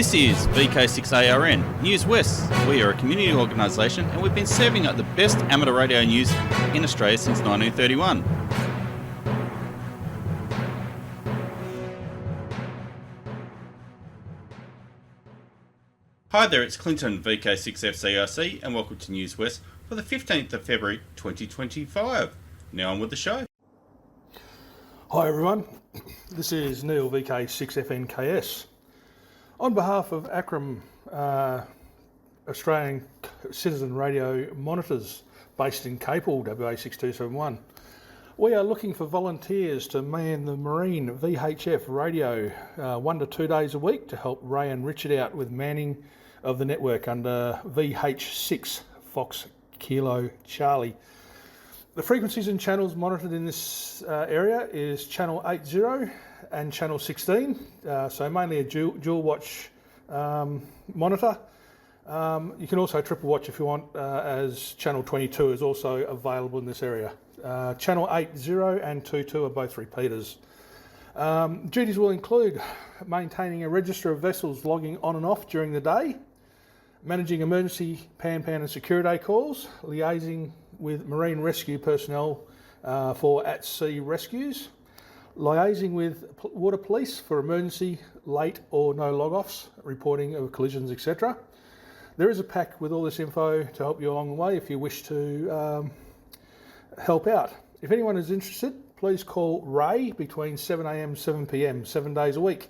This is VK6ARN, Newswest. We are a community organisation and we've been serving up the best amateur radio news in Australia since 1931. Hi there, it's Clinton, VK6FCRC, and welcome to Newswest for the 15th of February 2025. Now on with the show. Hi everyone, this is Neil, VK6FNKS. On behalf of ACRM, Australian Citizen Radio Monitors based in Capel, WA6271, we are looking for volunteers to man the Marine VHF radio 1 to 2 days a week to help Ray and Richard out with manning of the network under VH6 Fox Kilo Charlie. The frequencies and channels monitored in this area is channel 80 and channel 16, so mainly a dual watch monitor. You can also triple watch if you want, as channel 22 is also available in this area. Channel 80 and 22 are both repeaters. Duties will include maintaining a register of vessels logging on and off during the day, managing emergency pan and security calls, liaising with marine rescue personnel for at-sea rescues, liaising with water police for emergency, late or no log-offs, reporting of collisions, etc. There is a pack with all this info to help you along the way if you wish to help out. If anyone is interested, please call Ray between 7am and 7pm, 7 days a week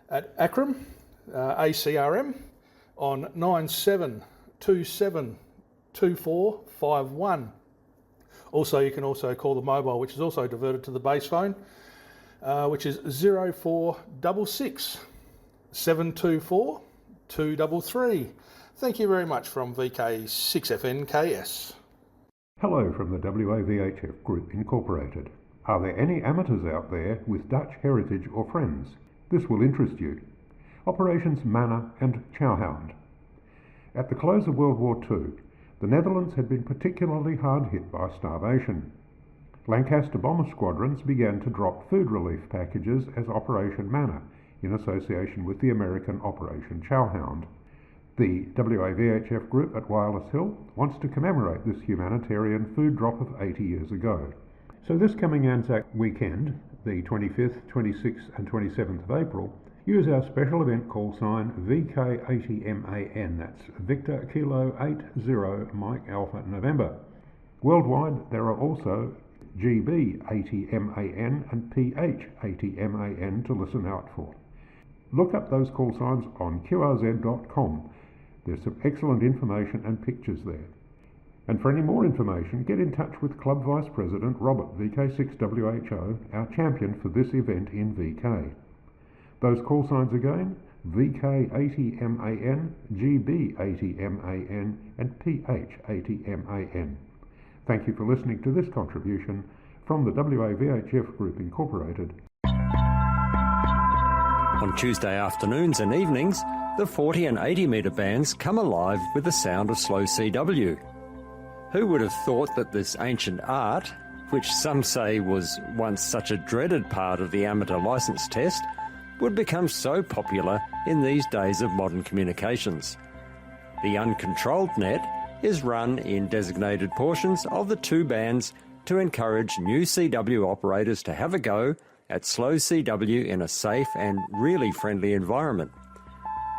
at ACRM, ACRM, on 97272451. Also, you can also call the mobile, which is also diverted to the base phone, which is 0466 724 233. Thank you very much from VK6FNKS. Hello from the WAVHF Group Incorporated. Are there any amateurs out there with Dutch heritage or friends? This will interest you. Operations Manna and Chowhound. At the close of World War II, the Netherlands had been particularly hard hit by starvation. Lancaster bomber squadrons began to drop food relief packages as Operation Manna in association with the American Operation Chowhound. The WAVHF Group at Wireless Hill wants to commemorate this humanitarian food drop of 80 years ago. So this coming Anzac weekend, the 25th, 26th and 27th of April, use our special event call sign VK80MAN, that's Victor Kilo 80 Mike Alpha November. Worldwide there are also GB80MAN and PH80MAN to listen out for. Look up those call signs on qrz.com. There's some excellent information and pictures there. And for any more information, get in touch with Club Vice President Robert, VK6WHO, our champion for this event in VK. Those call signs again, VK80MAN, GB80MAN and PH80MAN. Thank you for listening to this contribution from the WAVHF Group Incorporated. On Tuesday afternoons and evenings, the 40 and 80 metre bands come alive with the sound of slow CW. Who would have thought that this ancient art, which some say was once such a dreaded part of the amateur licence test, would become so popular in these days of modern communications? The uncontrolled net is run in designated portions of the two bands to encourage new CW operators to have a go at slow CW in a safe and really friendly environment.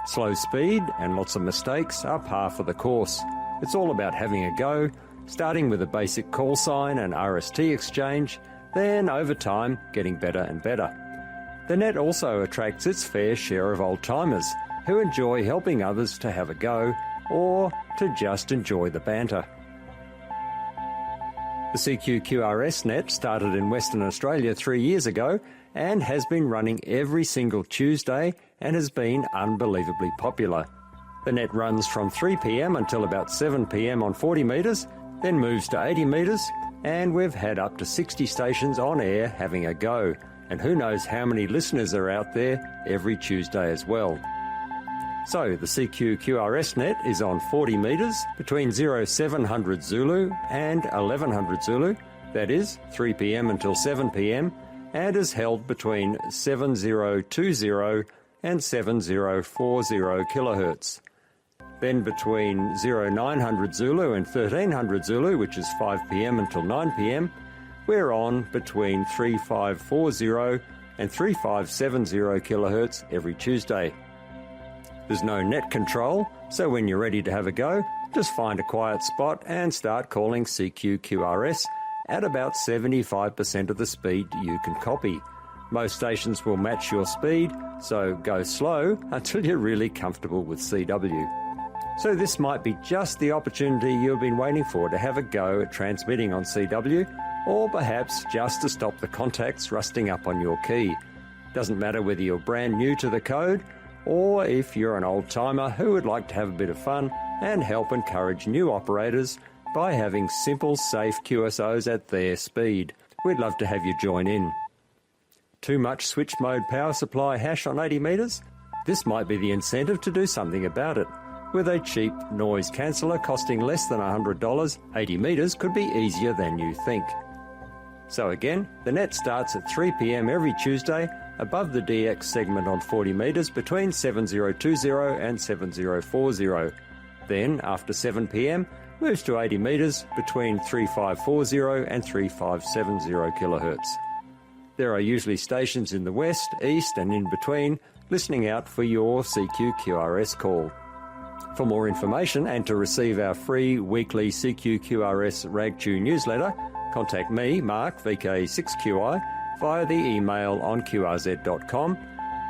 Slow speed and lots of mistakes are par for the course. It's all about having a go, starting with a basic call sign and RST exchange, then over time getting better and better. The net also attracts its fair share of old-timers who enjoy helping others to have a go or to just enjoy the banter. The CQQRS net started in Western Australia 3 years ago and has been running every single Tuesday and has been unbelievably popular. The net runs from 3 p.m. until about 7 p.m. on 40 metres, then moves to 80 metres, and we've had up to 60 stations on air having a go, and who knows how many listeners are out there every Tuesday as well. So the CQQRS net is on 40 metres between 0700 Zulu and 1100 Zulu, that is 3 p.m. until 7 p.m, and is held between 7020 and 7040 kHz. Then between 0900 Zulu and 1300 Zulu, which is 5 p.m. until 9 p.m, we're on between 3540 and 3570 kHz every Tuesday. There's no net control, so when you're ready to have a go, just find a quiet spot and start calling CQQRS at about 75% of the speed you can copy. Most stations will match your speed, so go slow until you're really comfortable with CW. So this might be just the opportunity you've been waiting for to have a go at transmitting on CW, or perhaps just to stop the contacts rusting up on your key. Doesn't matter whether you're brand new to the code, or if you're an old-timer who would like to have a bit of fun and help encourage new operators by having simple, safe QSOs at their speed. We'd love to have you join in. Too much switch mode power supply hash on 80 metres? This might be the incentive to do something about it. With a cheap noise canceller costing less than $100, 80 metres could be easier than you think. So again, the net starts at 3 p.m. every Tuesday above the DX segment on 40 metres between 7020 and 7040. Then, after 7 p.m, moves to 80 metres between 3540 and 3570 kHz. There are usually stations in the west, east and in between listening out for your CQQRS call. For more information and to receive our free weekly CQQRS RagTune newsletter, contact me, Mark, VK6QI, via the email on qrz.com,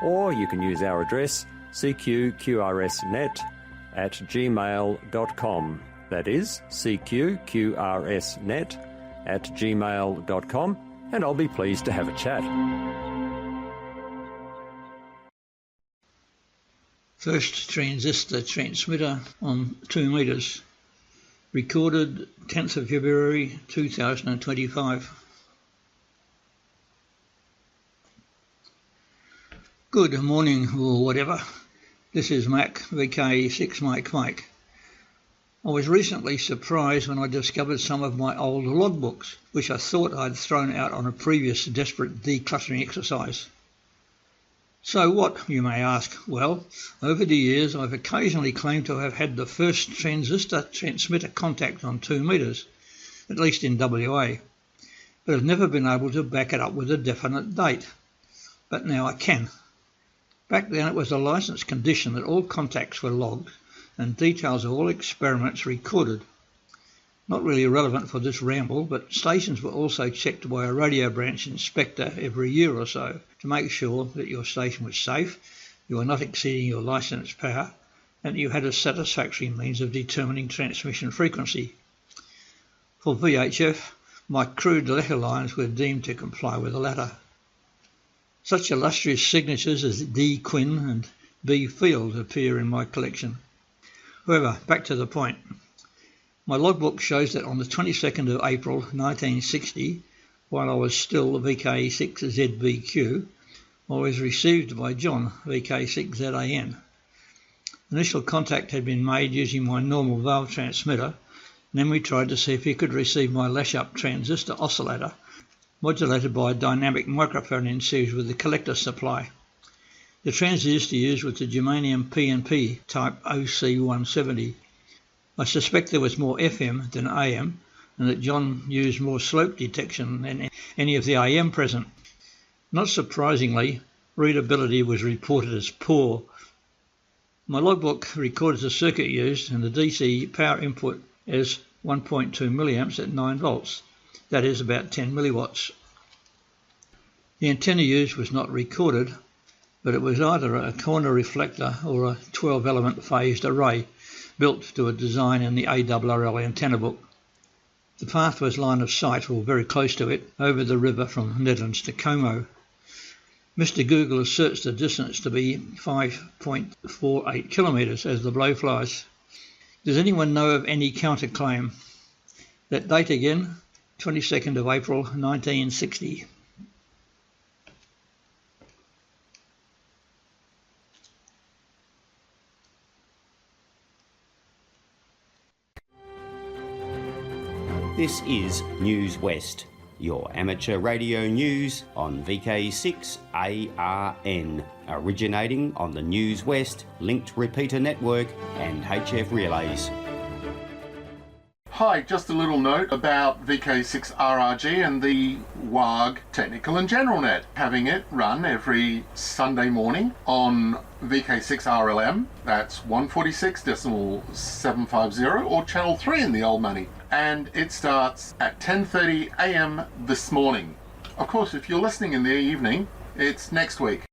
or you can use our address cqqrsnet@gmail.com. That is cqqrsnet@gmail.com, and I'll be pleased to have a chat. First transistor transmitter on 2 metres, recorded 10th of February 2025. Good morning or whatever. This is Mac, VK6 Mike. I was recently surprised when I discovered some of my old logbooks, which I thought I'd thrown out on a previous desperate decluttering exercise. So what, you may ask? Well, over the years I've occasionally claimed to have had the first transistor transmitter contact on 2 metres, at least in WA, but I've never been able to back it up with a definite date. But now I can. Back then it was a licence condition that all contacts were logged and details of all experiments recorded. Not really relevant for this ramble, but stations were also checked by a radio branch inspector every year or so to make sure that your station was safe, you were not exceeding your licensed power, and that you had a satisfactory means of determining transmission frequency. For VHF, my crude letter lines were deemed to comply with the latter. Such illustrious signatures as D. Quinn and B. Field appear in my collection. However, back to the point. My logbook shows that on the 22nd of April 1960, while I was still VK6ZBQ, I was received by John, VK6ZAN. Initial contact had been made using my normal valve transmitter, and then we tried to see if he could receive my lash-up transistor oscillator, modulated by a dynamic microphone in series with the collector supply. The transistor used was the germanium PNP type OC170. I suspect there was more FM than AM, and that John used more slope detection than any of the AM present. Not surprisingly, readability was reported as poor. My logbook records the circuit used and the DC power input as 1.2 milliamps at 9 volts, that is about 10 milliwatts. The antenna used was not recorded, but it was either a corner reflector or a 12-element phased array built to a design in the ARRL antenna book. The path was line of sight, or very close to it, over the river from Nedlands to Como. Mr. Google asserts the distance to be 5.48 kilometres as the blow flies. Does anyone know of any counterclaim? That date again, 22nd of April 1960. This is Newswest, your amateur radio news on VK6ARN, originating on the Newswest linked repeater network and HF relays. Hi, just a little note about VK6RRG and the WAG Technical and General Net, having it run every Sunday morning on VK6RLM, that's 146.750, or Channel 3 in the old money. And it starts at 10:30 a.m. this morning. Of course, if you're listening in the evening, it's next week.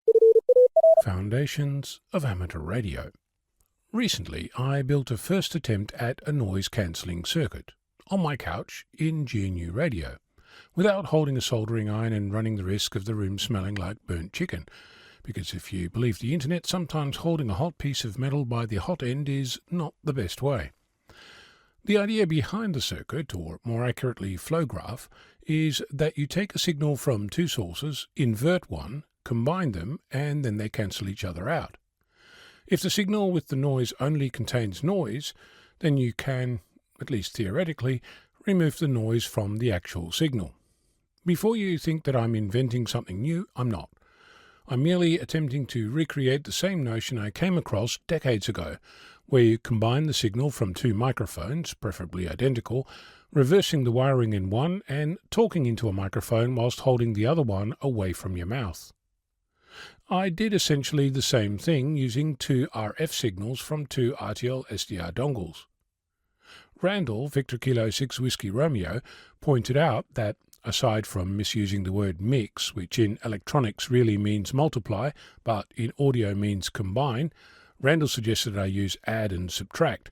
Foundations of Amateur Radio. Recently, I built a first attempt at a noise-cancelling circuit on my couch in GNU Radio, without holding a soldering iron and running the risk of the room smelling like burnt chicken, because if you believe the internet, sometimes holding a hot piece of metal by the hot end is not the best way. The idea behind the circuit, or more accurately flow graph, is that you take a signal from two sources, invert one, combine them, and then they cancel each other out. If the signal with the noise only contains noise, then you can, at least theoretically, remove the noise from the actual signal. Before you think that I'm inventing something new, I'm not. I'm merely attempting to recreate the same notion I came across decades ago, where you combine the signal from two microphones, preferably identical, reversing the wiring in one and talking into a microphone whilst holding the other one away from your mouth. I did essentially the same thing using two RF signals from two RTL SDR dongles. Randall, Victor Kilo 6 Whiskey Romeo, pointed out that, aside from misusing the word mix, which in electronics really means multiply, but in audio means combine, Randall suggested I use add and subtract.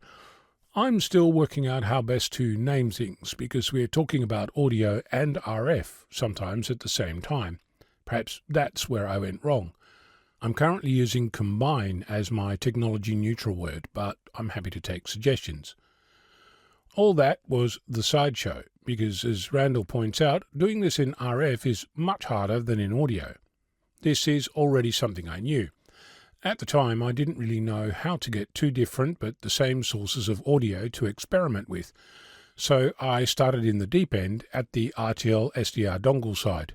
I'm still working out how best to name things, because we're talking about audio and RF, sometimes at the same time. Perhaps that's where I went wrong. I'm currently using combine as my technology-neutral word, but I'm happy to take suggestions. All that was the sideshow, because as Randall points out, doing this in RF is much harder than in audio. This is already something I knew. At the time, I didn't really know how to get two different but the same sources of audio to experiment with, so I started in the deep end at the RTL SDR dongle side.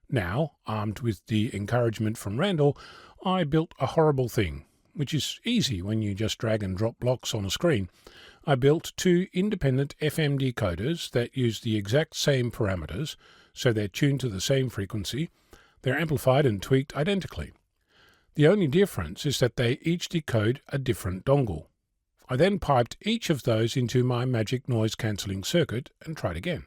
Now, armed with the encouragement from Randall, I built a horrible thing, which is easy when you just drag and drop blocks on a screen. I built two independent FM decoders that use the exact same parameters, so they're tuned to the same frequency. They're amplified and tweaked identically. The only difference is that they each decode a different dongle. I then piped each of those into my magic noise-cancelling circuit and tried again.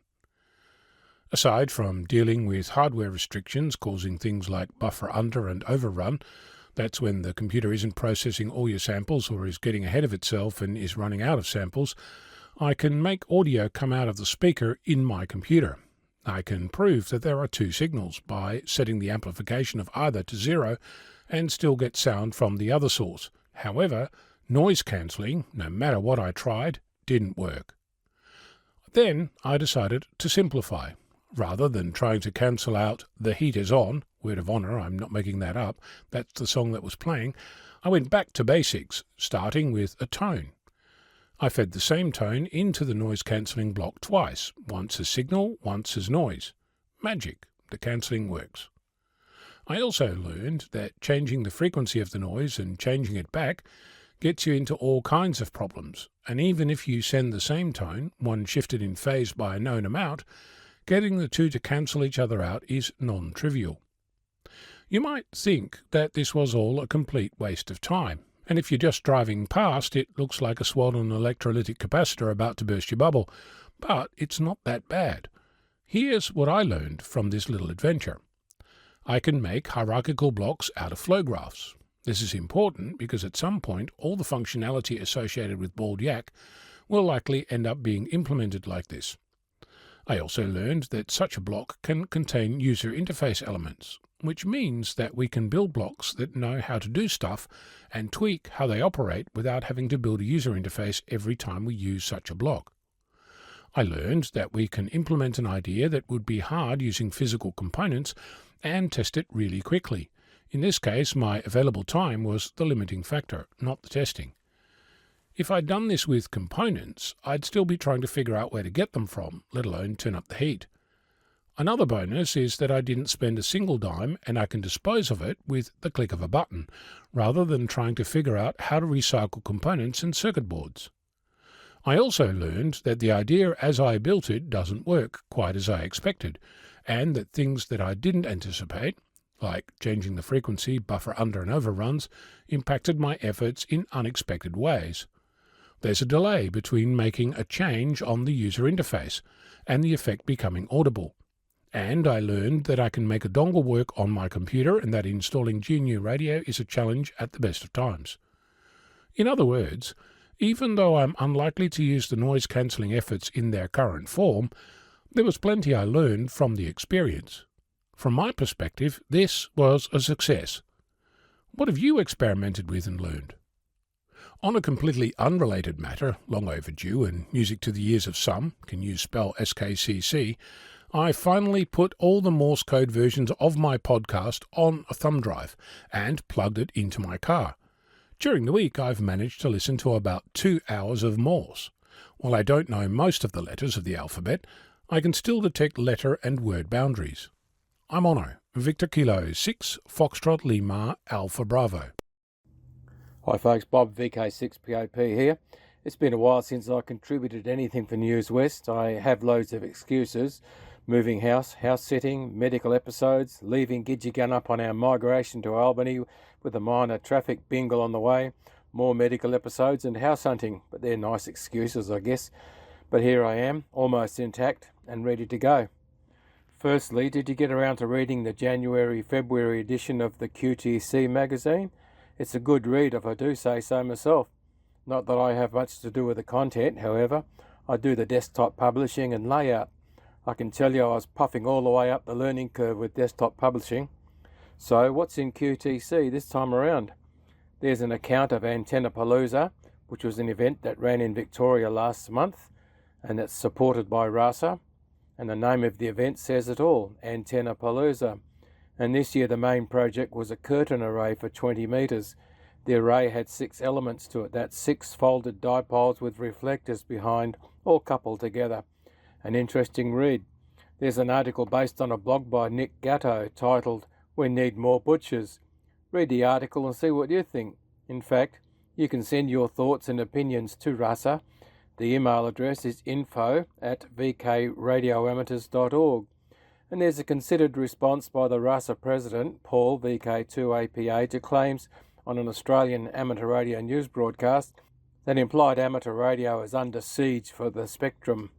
Aside from dealing with hardware restrictions causing things like buffer under and overrun, that's when the computer isn't processing all your samples or is getting ahead of itself and is running out of samples, I can make audio come out of the speaker in my computer. I can prove that there are two signals by setting the amplification of either to 0 and still get sound from the other source. However, noise cancelling, no matter what I tried, didn't work. Then I decided to simplify. Rather than trying to cancel out "The Heat Is On," word of honour, I'm not making that up, that's the song that was playing, I went back to basics, starting with a tone. I fed the same tone into the noise-cancelling block twice, once as signal, once as noise. Magic, the cancelling works. I also learned that changing the frequency of the noise and changing it back gets you into all kinds of problems, and even if you send the same tone, one shifted in phase by a known amount, getting the two to cancel each other out is non-trivial. You might think that this was all a complete waste of time, and if you're just driving past, it looks like a swollen electrolytic capacitor about to burst your bubble, but it's not that bad. Here's what I learned from this little adventure. I can make hierarchical blocks out of flow graphs. This is important because at some point all the functionality associated with Bald Yak will likely end up being implemented like this. I also learned that such a block can contain user interface elements, which means that we can build blocks that know how to do stuff and tweak how they operate without having to build a user interface every time we use such a block. I learned that we can implement an idea that would be hard using physical components and test it really quickly. In this case, my available time was the limiting factor, not the testing. If I'd done this with components, I'd still be trying to figure out where to get them from, let alone turn up the heat. Another bonus is that I didn't spend a single dime and I can dispose of it with the click of a button, rather than trying to figure out how to recycle components and circuit boards. I also learned that the idea as I built it doesn't work quite as I expected, and that things that I didn't anticipate, like changing the frequency, buffer under and overruns, impacted my efforts in unexpected ways. There's a delay between making a change on the user interface and the effect becoming audible. And I learned that I can make a dongle work on my computer and that installing GNU Radio is a challenge at the best of times. In other words, even though I'm unlikely to use the noise-cancelling efforts in their current form, there was plenty I learned from the experience. From my perspective, this was a success. What have you experimented with and learned? On a completely unrelated matter, long overdue and music to the ears of some, can you spell SKCC, I finally put all the Morse code versions of my podcast on a thumb drive and plugged it into my car. During the week, I've managed to listen to about 2 hours of Morse. While I don't know most of the letters of the alphabet, I can still detect letter and word boundaries. I'm Ono, Victor Kilo 6, Foxtrot Lima, Alpha Bravo. Hi folks, Bob VK6POP here. It's been a while since I contributed anything for Newswest. I have loads of excuses. Moving house sitting, medical episodes, leaving Gidgegun up on our migration to Albany with a minor traffic bingle on the way, more medical episodes and house hunting, but they're nice excuses I guess. But here I am, almost intact and ready to go. Firstly, did you get around to reading the January-February edition of the QTC magazine? It's a good read if I do say so myself. Not that I have much to do with the content, however. I do the desktop publishing and layout. I can tell you I was puffing all the way up the learning curve with desktop publishing. So what's in QTC this time around? There's an account of Antennapalooza, which was an event that ran in Victoria last month, and it's supported by RASA. And the name of the event says it all, Antennapalooza. And this year the main project was a curtain array for 20 metres. The array had 6 elements to it. That's 6 folded dipoles with reflectors behind, all coupled together. An interesting read. There's an article based on a blog by Nick Gatto titled, "We Need More Butchers." Read the article and see what you think. In fact, you can send your thoughts and opinions to RASA. The email address is info@vkradioamateurs.org. And there's a considered response by the RASA president, Paul, VK2APA, to claims on an Australian amateur radio news broadcast that implied amateur radio is under siege for the spectrum.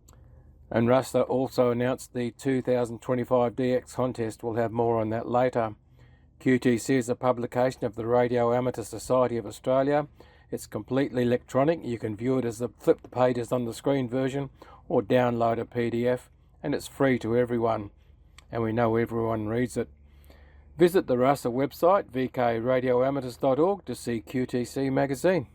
And RASA also announced the 2025 DX contest. We'll have more on that later. QTC is a publication of the Radio Amateur Society of Australia. It's completely electronic. You can view it as the flip the pages on the screen version or download a PDF, and it's free to everyone. And we know everyone reads it. Visit the RASA website, vkradioamateurs.org, to see QTC magazine.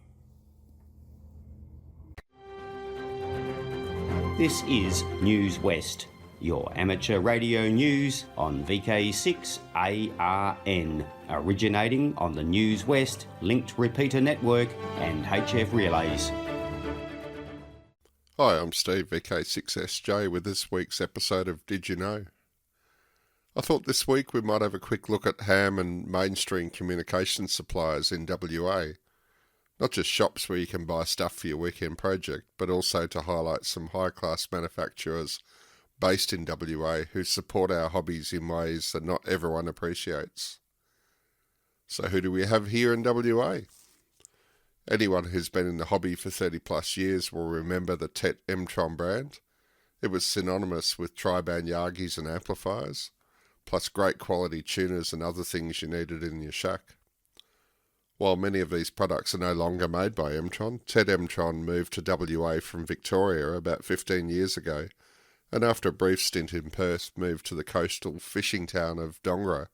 This is Newswest, your amateur radio news on VK6ARN, originating on the Newswest linked repeater network and HF relays. Hi, I'm Steve, VK6SJ, with this week's episode of Did You Know? I thought this week we might have a quick look at ham and mainstream communication suppliers in WA. Not just shops where you can buy stuff for your weekend project, but also to highlight some high-class manufacturers based in WA who support our hobbies in ways that not everyone appreciates. So who do we have here in WA? Anyone who's been in the hobby for 30 plus years will remember the TET Mtron brand. It was synonymous with tri-band Yagis and amplifiers, plus great quality tuners and other things you needed in your shack. While many of these products are no longer made by Mtron, TET Mtron moved to WA from Victoria about 15 years ago, and after a brief stint in Perth moved to the coastal fishing town of Dongra,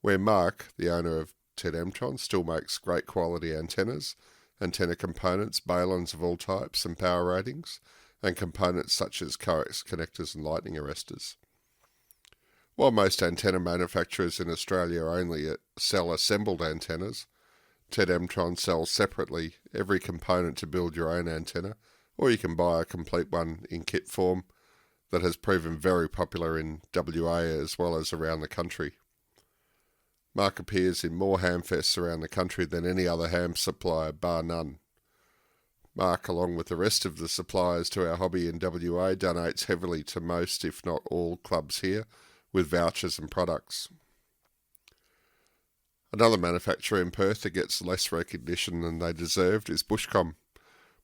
where Mark, the owner of TET Mtron, still makes great quality antennas, antenna components, balons of all types and power ratings, and components such as coax connectors and lightning arresters. While most antenna manufacturers in Australia only sell assembled antennas, TET Mtron sells separately every component to build your own antenna, or you can buy a complete one in kit form that has proven very popular in WA as well as around the country. Mark appears in more hamfests around the country than any other ham supplier, bar none. Mark, along with the rest of the suppliers to our hobby in WA, donates heavily to most, if not all, clubs here with vouchers and products. Another manufacturer in Perth that gets less recognition than they deserved is Bushcom.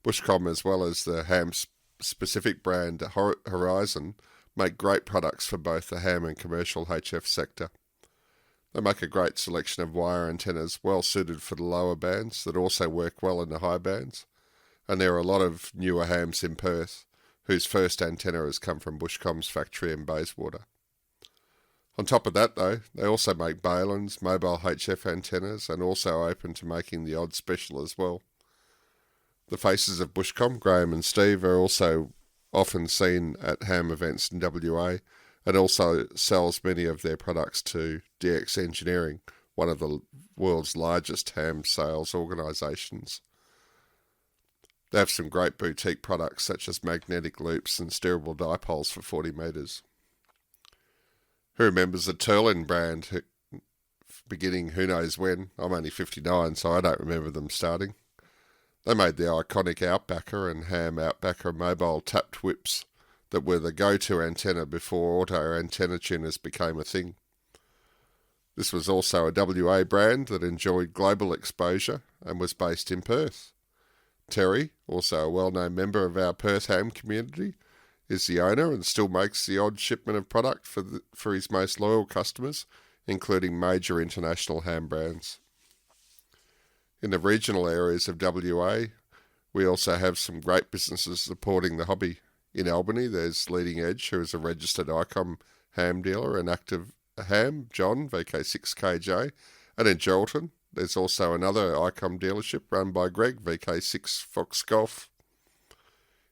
Bushcom, as well as the ham-specific brand Horizon, make great products for both the ham and commercial HF sector. They make a great selection of wire antennas well suited for the lower bands that also work well in the high bands. And there are a lot of newer hams in Perth whose first antenna has come from Bushcom's factory in Bayswater. On top of that, though, they also make Balin's, mobile HF antennas, and also open to making the odd special as well. The faces of Bushcom, Graham and Steve, are also often seen at ham events in WA, and also sells many of their products to DX Engineering, one of the world's largest ham sales organisations. They have some great boutique products such as magnetic loops and steerable dipoles for 40 metres. Who remembers the Turlin brand beginning who knows when? I'm only 59, so I don't remember them starting. They made the iconic Outbacker and Ham Outbacker mobile tapped whips that were the go-to antenna before auto antenna tuners became a thing. This was also a WA brand that enjoyed global exposure and was based in Perth. Terry, also a well-known member of our Perth ham community, is the owner and still makes the odd shipment of product for his most loyal customers, including major international ham brands. In the regional areas of WA, we also have some great businesses supporting the hobby. In Albany, there's Leading Edge, who is a registered ICOM ham dealer and Active Ham, John, VK6KJ, and in Geraldton, there's also another ICOM dealership run by Greg, VK6 Fox Golf.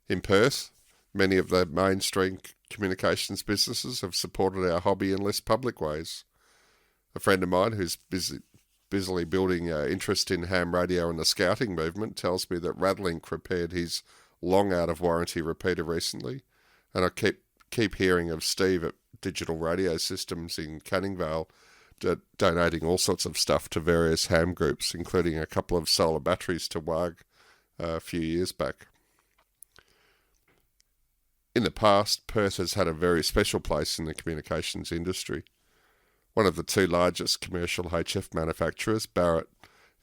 In Perth, many of the mainstream communications businesses have supported our hobby in less public ways. A friend of mine who's busily building interest in ham radio and the scouting movement tells me that Radlink repaired his long out of warranty repeater recently, and I keep hearing of Steve at Digital Radio Systems in Canning Vale donating all sorts of stuff to various ham groups, including a couple of solar batteries to WAG a few years back. In the past, Perth has had a very special place in the communications industry. One of the two largest commercial HF manufacturers, Barrett,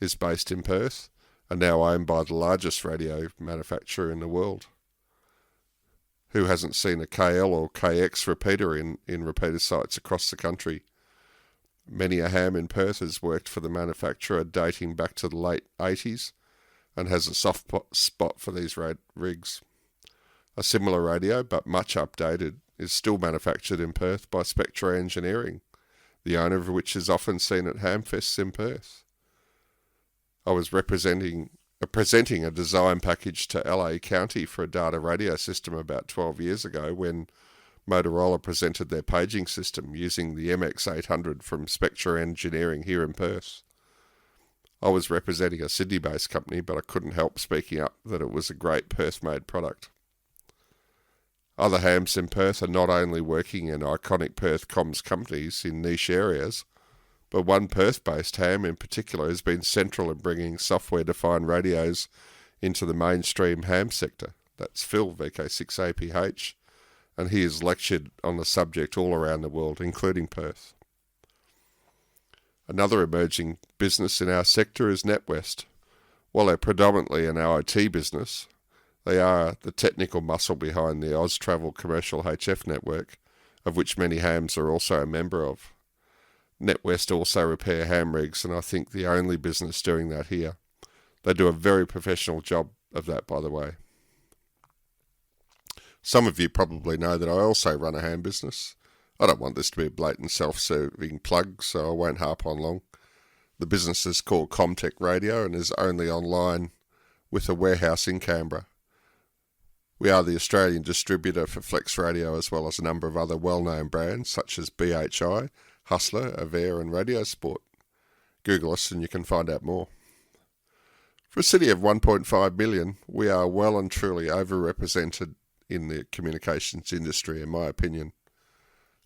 is based in Perth and now owned by the largest radio manufacturer in the world. Who hasn't seen a KL or KX repeater in repeater sites across the country? Many a ham in Perth has worked for the manufacturer dating back to the late 80s and has a soft spot for these rigs. A similar radio, but much updated, is still manufactured in Perth by Spectra Engineering, the owner of which is often seen at hamfests in Perth. I was presenting a design package to LA County for a data radio system about 12 years ago when Motorola presented their paging system using the MX800 from Spectra Engineering here in Perth. I was representing a Sydney-based company, but I couldn't help speaking up that it was a great Perth-made product. Other hams in Perth are not only working in iconic Perth comms companies in niche areas, but one Perth-based ham in particular has been central in bringing software-defined radios into the mainstream ham sector. That's Phil, VK6APH, and he has lectured on the subject all around the world, including Perth. Another emerging business in our sector is Newswest. While they're predominantly an IoT business, they are the technical muscle behind the Austravel commercial HF network, of which many hams are also a member of. Newswest also repair ham rigs, and I think the only business doing that here. They do a very professional job of that, by the way. Some of you probably know that I also run a ham business. I don't want this to be a blatant self-serving plug, so I won't harp on long. The business is called Comtech Radio and is only online with a warehouse in Canberra. We are the Australian distributor for Flex Radio as well as a number of other well-known brands such as BHI, Hustler, Avere and Radio Sport. Google us and you can find out more. For a city of 1.5 million, we are well and truly overrepresented in the communications industry, in my opinion.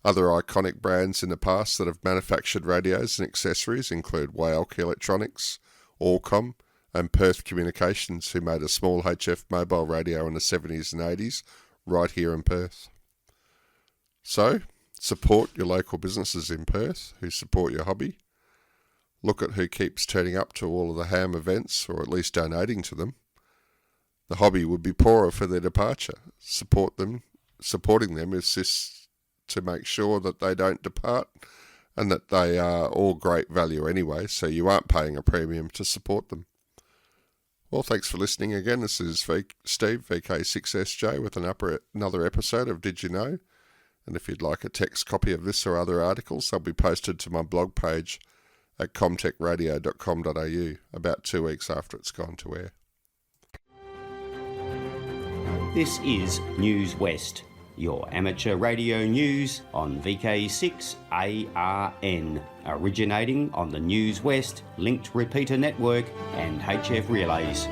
Other iconic brands in the past that have manufactured radios and accessories include Waielk Electronics, Allcom, and Perth Communications, who made a small HF mobile radio in the 70s and 80s right here in Perth. So, support your local businesses in Perth who support your hobby. Look at who keeps turning up to all of the ham events, or at least donating to them. The hobby would be poorer for their departure. Supporting them is just to make sure that they don't depart, and that they are all great value anyway, so you aren't paying a premium to support them. Well, thanks for listening again. This is Steve, VK6SJ, with another episode of Did You Know? And if you'd like a text copy of this or other articles, they'll be posted to my blog page at comtechradio.com.au about 2 weeks after it's gone to air. This is Newswest, your amateur radio news on VK6ARN, originating on the Newswest linked repeater network and HF relays.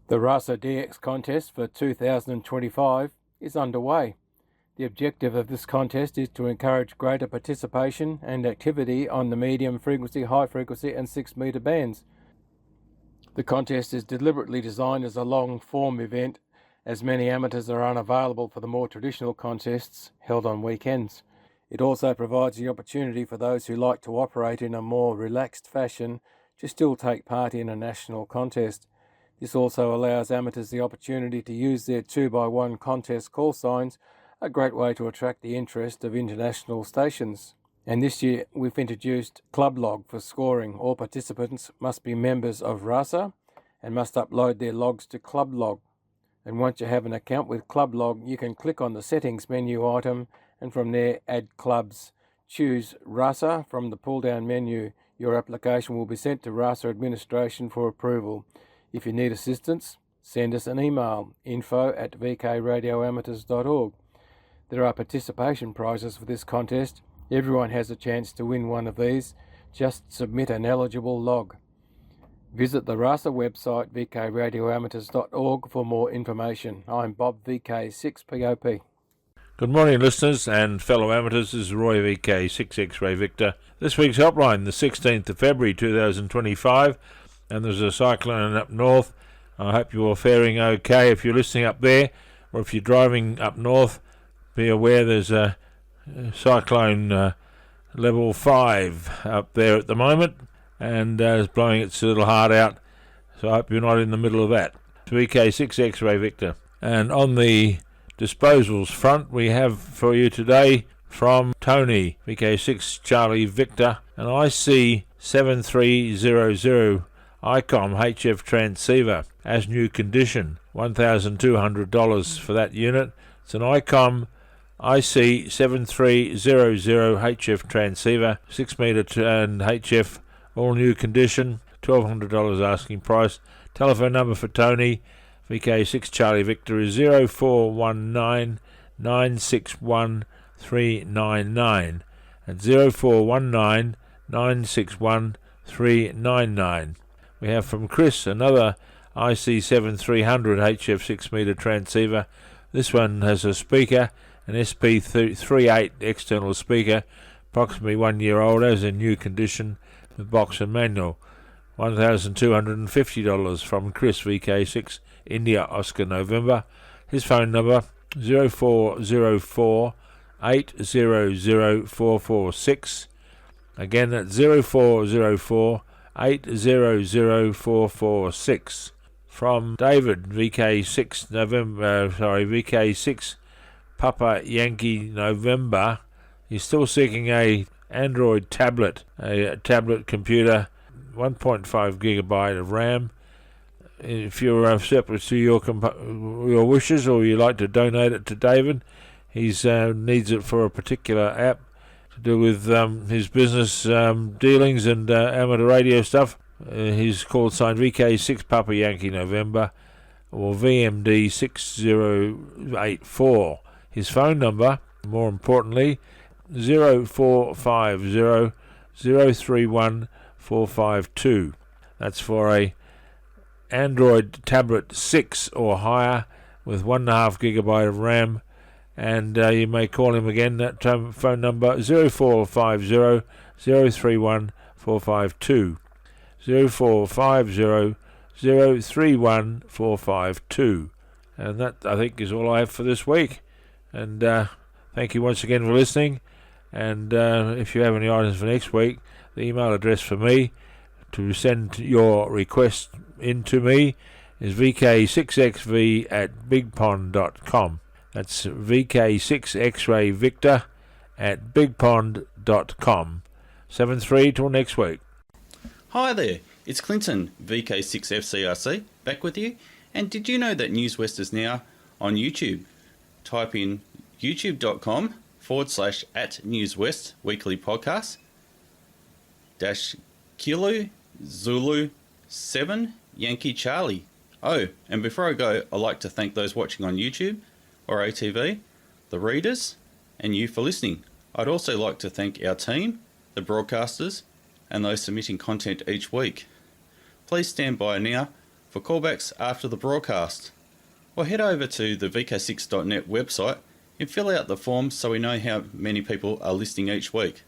The RASA DX contest for 2025 is underway. The objective of this contest is to encourage greater participation and activity on the medium frequency, high frequency and 6 metre bands. The contest is deliberately designed as a long form event, as many amateurs are unavailable for the more traditional contests held on weekends. It also provides the opportunity for those who like to operate in a more relaxed fashion to still take part in a national contest. This also allows amateurs the opportunity to use their 2x1 contest call signs, a great way to attract the interest of international stations. And this year we've introduced Club Log for scoring. All participants must be members of RASA and must upload their logs to Club Log. And once you have an account with Club Log, you can click on the settings menu item and from there add clubs. Choose RASA from the pull-down menu. Your application will be sent to RASA administration for approval. If you need assistance, send us an email, info@vkradioamateurs.org. There are participation prizes for this contest. Everyone has a chance to win one of these. Just submit an eligible log. Visit the RASA website, vkradioamateurs.org, for more information. I'm Bob, VK6POP. Good morning, listeners and fellow amateurs. This is Roy, VK6 X-Ray Victor. This week's helpline, the 16th of February 2025, and there's a cyclone up north. I hope you're all faring okay. If you're listening up there, or if you're driving up north, be aware there's a cyclone level 5 up there at the moment, and it's blowing its little heart out, so I hope you're not in the middle of that. It's VK6 X-Ray Victor. And on the disposals front, we have for you today from Tony, VK6 Charlie Victor, an IC7300 ICOM HF transceiver as new condition, $1,200 for that unit. It's an ICOM IC7300 HF transceiver, 6 metre and HF, all new condition, $1,200 asking price. Telephone number for Tony, VK6 Charlie Victor, is 0419 961 399 and 0419 961 399. We have from Chris another IC7300 HF 6 metre transceiver. This one has a speaker, an SP38 external speaker, approximately 1 year old, as in new condition, with box and manual. $1,250 from Chris, VK6 India Oscar November. His phone number 0404 800 446. Again, that's 0404 800 446. From David, VK6 VK6 Papa Yankee November. He's still seeking a Android tablet, a tablet computer, 1.5 gigabyte of RAM. If you're separate to your wishes, or you like to donate it to David, he needs it for a particular app to do with his business dealings and amateur radio stuff. He's called sign VK6 Papa Yankee November, or VMD 6084. His phone number, more importantly, 0450 031 452. That's for a Android tablet 6 or higher, with 1.5 gigabyte of RAM, and you may call him again. That phone number 0450 031 452, 0450 031 452. And that, I think, is all I have for this week. And thank you once again for listening. And if you have any items for next week, the email address for me to send your request in to me is vk6xv@bigpond.com. That's vk6xray Victor at bigpond.com. 7-3 till next week. Hi there, it's Clinton, VK6FCRC, back with you. And did you know that Newswest is now on YouTube? Type in youtube.com/@Newswest weekly podcast --Kilo Zulu 7 Yankee Charlie. Oh, and before I go, I'd like to thank those watching on YouTube or ATV, the readers, and you for listening. I'd also like to thank our team, the broadcasters, and those submitting content each week. Please stand by now for callbacks after the broadcast, or head over to the VK6.net website and fill out the forms so we know how many people are listening each week.